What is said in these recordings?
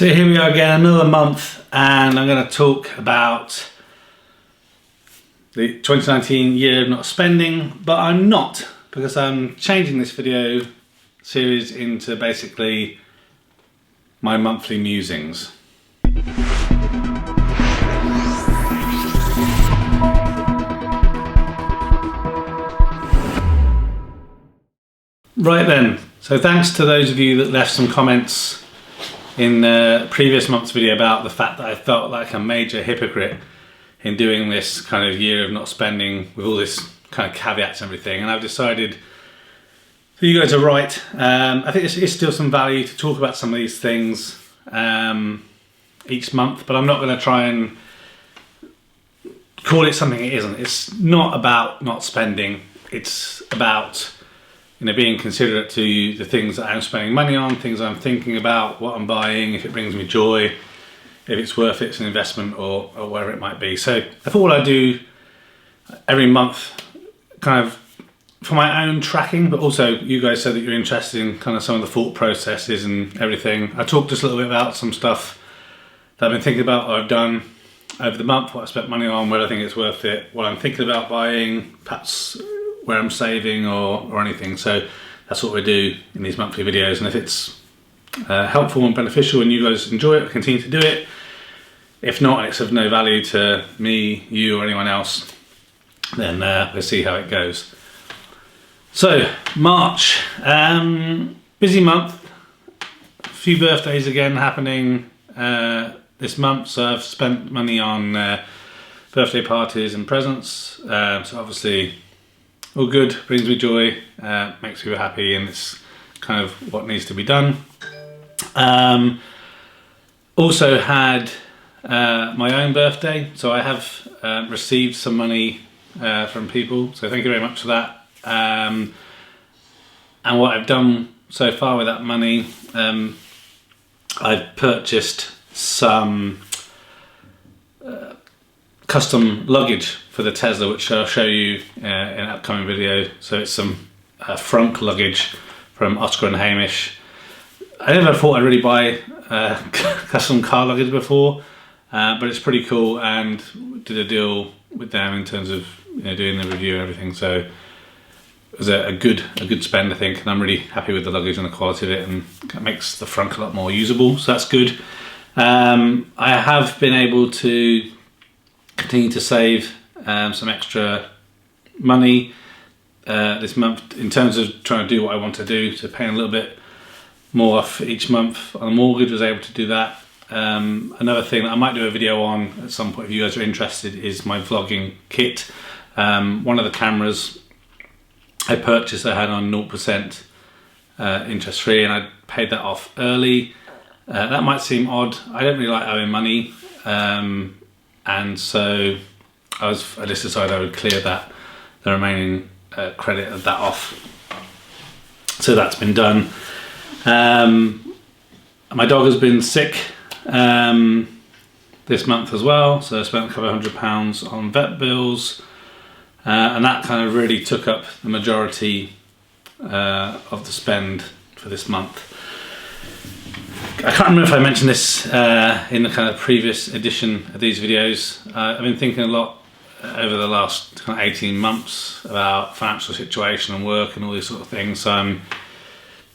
So here we are again, another month, and I'm going to talk about the 2019 year of not spending, but I'm not, because I'm changing this video series into basically my monthly musings. Right then, so thanks to those of you that left some comments in the previous month's video about the fact that I felt like a major hypocrite in doing this kind of year of not spending with all this kind of caveats and everything, and I've decided that you guys are right. I think there is still some value to talk about some of these things each month, but I'm not going to try and call it something it isn't. It's not about not spending, it's about being considerate to the things that I'm spending money on, things I'm thinking about, what I'm buying, if it brings me joy, if it's worth it, it's an investment or whatever it might be. So I thought I'd do every month kind of for my own tracking, but also you guys said that you're interested in kind of some of the thought processes and everything. I talked just a little bit about some stuff that I've been thinking about, what I've done over the month, what I spent money on, whether I think it's worth it, what I'm thinking about buying, perhaps where I'm saving or anything. So that's what we do in these monthly videos, and if it's helpful and beneficial and you guys enjoy it, continue to do it. If not, and it's of no value to me, you or anyone else, then we'll see how it goes. So March, busy month, a few birthdays again happening this month, so I've spent money on birthday parties and presents, so obviously all good, brings me joy, makes me happy, and it's kind of what needs to be done. Also had my own birthday, so I have received some money from people, so thank you very much for that. And what I've done so far with that money, I've purchased some custom luggage for the Tesla, which I'll show you in an upcoming video. So it's some frunk luggage from Oscar and Hamish. I never thought I'd really buy custom car luggage before, but it's pretty cool, and did a deal with them in terms of doing the review and everything. So it was a good spend, I think, and I'm really happy with the luggage and the quality of it, and it makes the frunk a lot more usable, so that's good. I have been able to continue to save some extra money this month in terms of trying to do what I want to do, to paying a little bit more off each month on the mortgage. Was able to do that. Another thing that I might do a video on at some point if you guys are interested is my vlogging kit. One of the cameras I purchased I had on 0% interest free, and I paid that off early. That might seem odd. I don't really like owing money, and so I just decided I would clear the remaining credit of that off. So that's been done. My dog has been sick this month as well, so I spent a couple of £100 on vet bills, and that kind of really took up the majority of the spend for this month. I can't remember if I mentioned this in the kind of previous edition of these videos. I've been thinking a lot over the last kind of 18 months about financial situation and work and all these sort of things. So I'm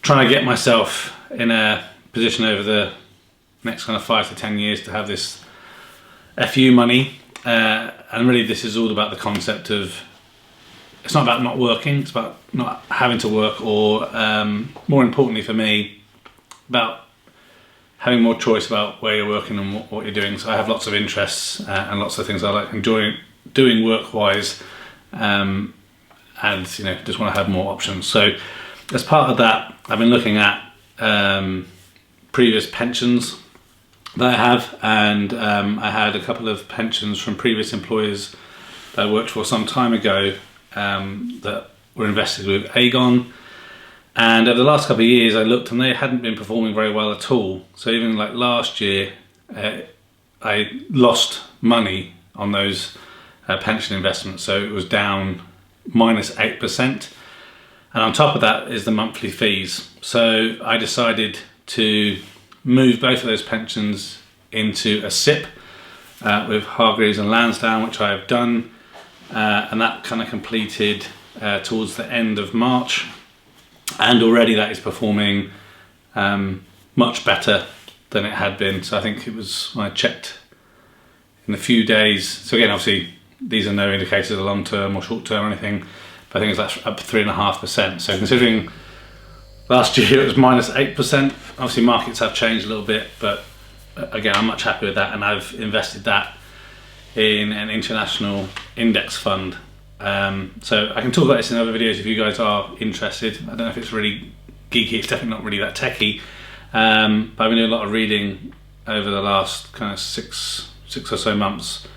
trying to get myself in a position over the next kind of 5 to 10 years to have this FU money. And really this is all about the concept of, it's not about not working, it's about not having to work, or more importantly for me, about having more choice about where you're working and what you're doing. So I have lots of interests and lots of things I like enjoying doing work-wise, and just want to have more options. So as part of that, I've been looking at previous pensions that I have, and I had a couple of pensions from previous employers that I worked for some time ago that were invested with Aegon. And over the last couple of years I looked, and they hadn't been performing very well at all. So even like last year I lost money on those pension investments, so it was down -8%, and on top of that is the monthly fees. So I decided to moved both of those pensions into a SIP with Hargreaves and Lansdowne, which I have done, and that kind of completed towards the end of March, and already that is performing much better than it had been. So I think it was, when I checked in a few days, so again, obviously these are no indicators of long term or short term or anything, but I think it's like up 3.5%. So considering last year it was -8%, obviously markets have changed a little bit, but again, I'm much happier with that, and I've invested that in an international index fund. So I can talk about this in other videos if you guys are interested. I don't know if it's really geeky, it's definitely not really that techy, but I've been doing a lot of reading over the last kind of six or so months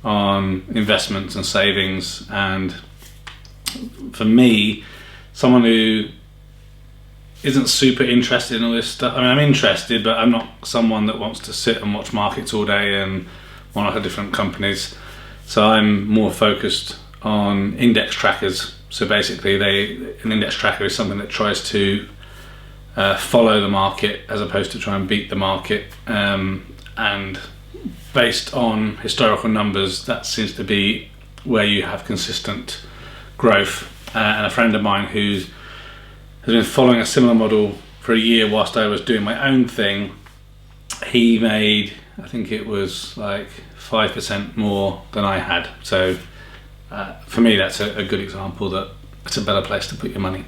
on investments and savings, and for me, someone who isn't super interested in all this stuff. I mean, I'm interested, but I'm not someone that wants to sit and watch markets all day and monitor different companies. So I'm more focused on index trackers. So basically, an index tracker is something that tries to follow the market as opposed to try and beat the market. And based on historical numbers, that seems to be where you have consistent growth. And a friend of mine who has been following a similar model for a year whilst I was doing my own thing, he made, I think it was like 5% more than I had. So for me, that's a good example that it's a better place to put your money.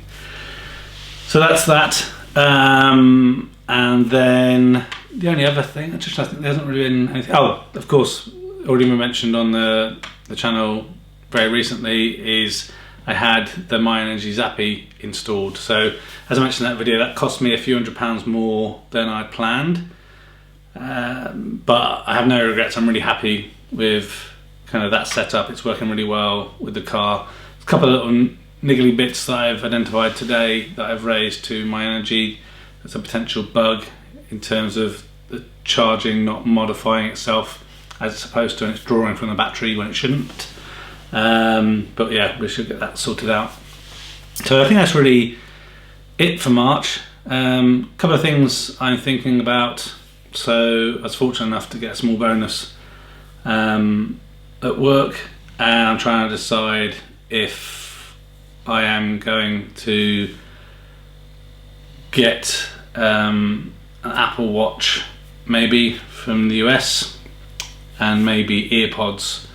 So that's that. And then the only other thing, I think there hasn't really been anything. Oh, of course, already been mentioned on the channel very recently is I had the My Energy Zappy installed. So as I mentioned in that video, that cost me a few £100 more than I'd planned. But I have no regrets. I'm really happy with kind of that setup. It's working really well with the car. A couple of little niggly bits that I've identified today that I've raised to My Energy. There's a potential bug in terms of the charging not modifying itself as it's supposed to, and it's drawing from the battery when it shouldn't. But yeah, we should get that sorted out. So I think that's really it for March. Couple of things I'm thinking about. So I was fortunate enough to get a small bonus at work, and I'm trying to decide if I am going to get an Apple Watch maybe from the US and maybe earpods,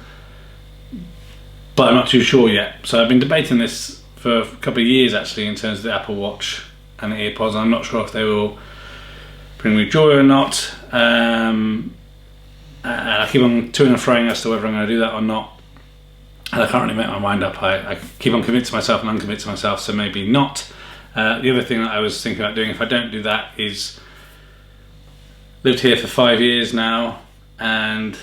but I'm not too sure yet. So I've been debating this for a couple of years actually in terms of the Apple Watch and the earpods. I'm not sure if they will bring me joy or not. And I keep on toing and froing as to whether I'm going to do that or not. And I can't really make my mind up. I keep on convincing myself and unconvincing myself, so maybe not. The other thing that I was thinking about doing if I don't do that is lived here for 5 years now, and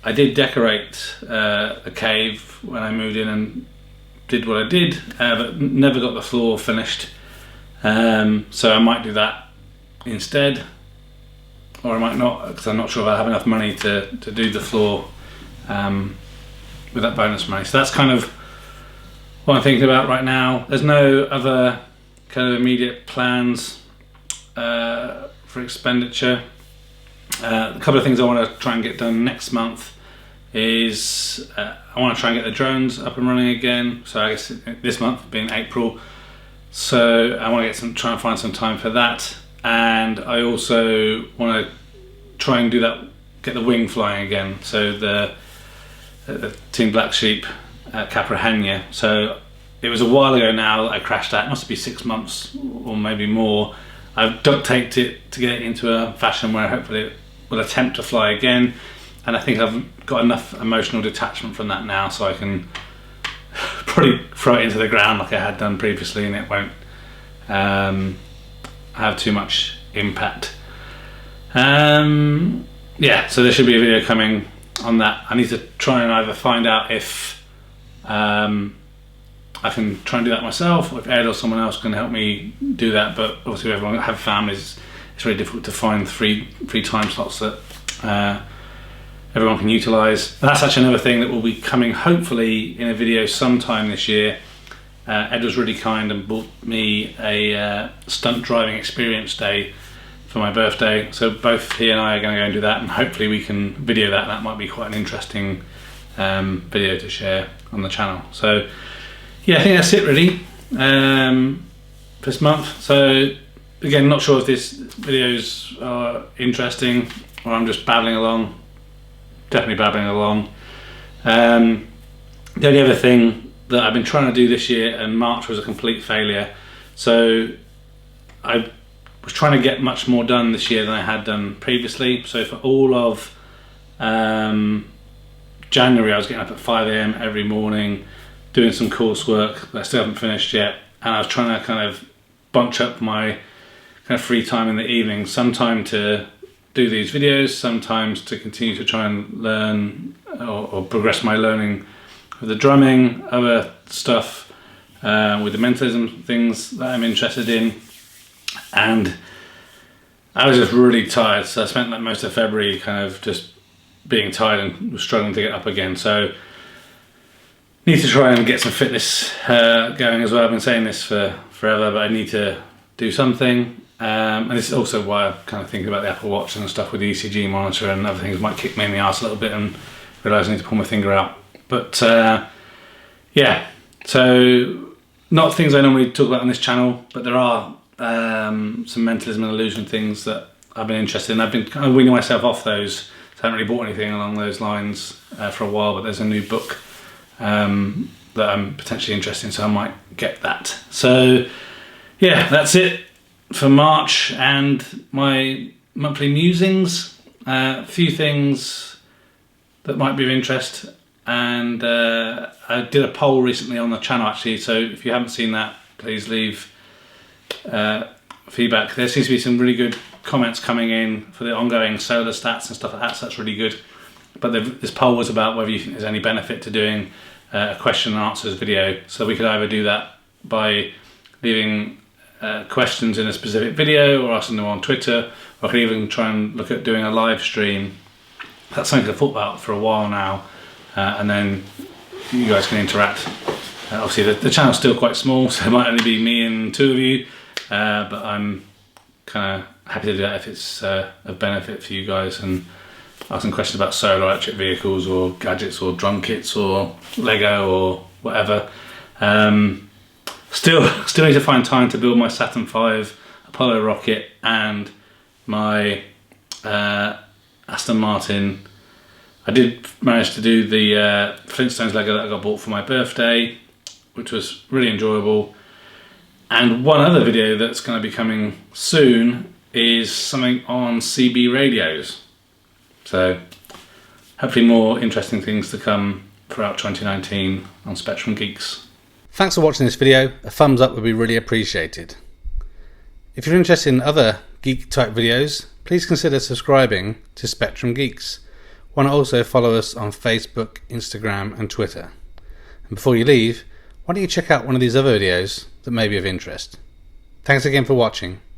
I did decorate a cave when I moved in and did what I did, but never got the floor finished. So I might do that instead, or I might not, because I'm not sure if I have enough money to do the floor with that bonus money. So that's kind of what I'm thinking about right now. There's no other kind of immediate plans for expenditure. A couple of things I want to try and get done next month is I want to try and get the drones up and running again. So I guess this month being April, so I want to try and find some time for that. And I also want to try and do that, get the wing flying again. So the Team Black Sheep Caprahania. So it was a while ago now that I crashed that. It must be 6 months or maybe more. I've duct taped it to get it into a fashion where hopefully it will attempt to fly again. And I think I've got enough emotional detachment from that now so I can probably throw it into the ground like I had done previously, and it won't have too much impact. Yeah, so there should be a video coming on that. I need to try and either find out if I can try and do that myself, or if Ed or someone else can help me do that. But obviously everyone have families, it's very difficult to find free time slots that everyone can utilise. That's actually another thing that will be coming hopefully in a video sometime this year. Ed was really kind and bought me a stunt driving experience day for my birthday. So both he and I are going to go and do that, and hopefully we can video that. That might be quite an interesting video to share on the channel. So yeah, I think that's it really this month. So again, not sure if this videos are interesting or I'm just babbling along. Definitely babbling along. The only other thing that I've been trying to do this year, and March was a complete failure, so I was trying to get much more done this year than I had done previously. So for all of January I was getting up at 5 AM every morning doing some coursework that I still haven't finished yet, and I was trying to kind of bunch up my kind of free time in the evening, sometime to do these videos, sometimes to continue to try and learn or progress my learning with the drumming, other stuff with the mentalism things that I'm interested in. And I was just really tired, so I spent like most of February kind of just being tired and struggling to get up again. So need to try and get some fitness going as well. I've been saying this for forever, but I need to do something. And this is also why I'm kind of thinking about the Apple Watch and stuff with the ECG monitor and other things might kick me in the arse a little bit and realise I need to pull my finger out. But yeah, so not things I normally talk about on this channel, but there are some mentalism and illusion things that I've been interested in. I've been kind of weaning myself off those, so I haven't really bought anything along those lines for a while, but there's a new book that I'm potentially interested in, so I might get that. So yeah, that's it for March and my monthly musings. A few things that might be of interest, and I did a poll recently on the channel actually, so if you haven't seen that, please leave feedback. There seems to be some really good comments coming in for the ongoing solar stats and stuff like that, so that's really good. But this poll was about whether you think there's any benefit to doing a question and answers video, so we could either do that by leaving questions in a specific video or asking them on Twitter, or I could even try and look at doing a live stream. That's something I've thought about for a while now, and then you guys can interact. Obviously the channel's still quite small, so it might only be me and two of you, but I'm kind of happy to do that if it's of benefit for you guys, and asking questions about solar electric vehicles or gadgets or drum kits or Lego or whatever. Still need to find time to build my Saturn V Apollo rocket and my Aston Martin. I did manage to do the Flintstones Lego that I got bought for my birthday, which was really enjoyable. And one other video that's going to be coming soon is something on CB radios. So hopefully more interesting things to come throughout 2019 on Spectrum Geeks. Thanks for watching this video. A thumbs up would be really appreciated. If you're interested in other geek type videos, please consider subscribing to Spectrum Geeks. Why not also follow us on Facebook, Instagram and Twitter. And before you leave, why don't you check out one of these other videos that may be of interest. Thanks again for watching.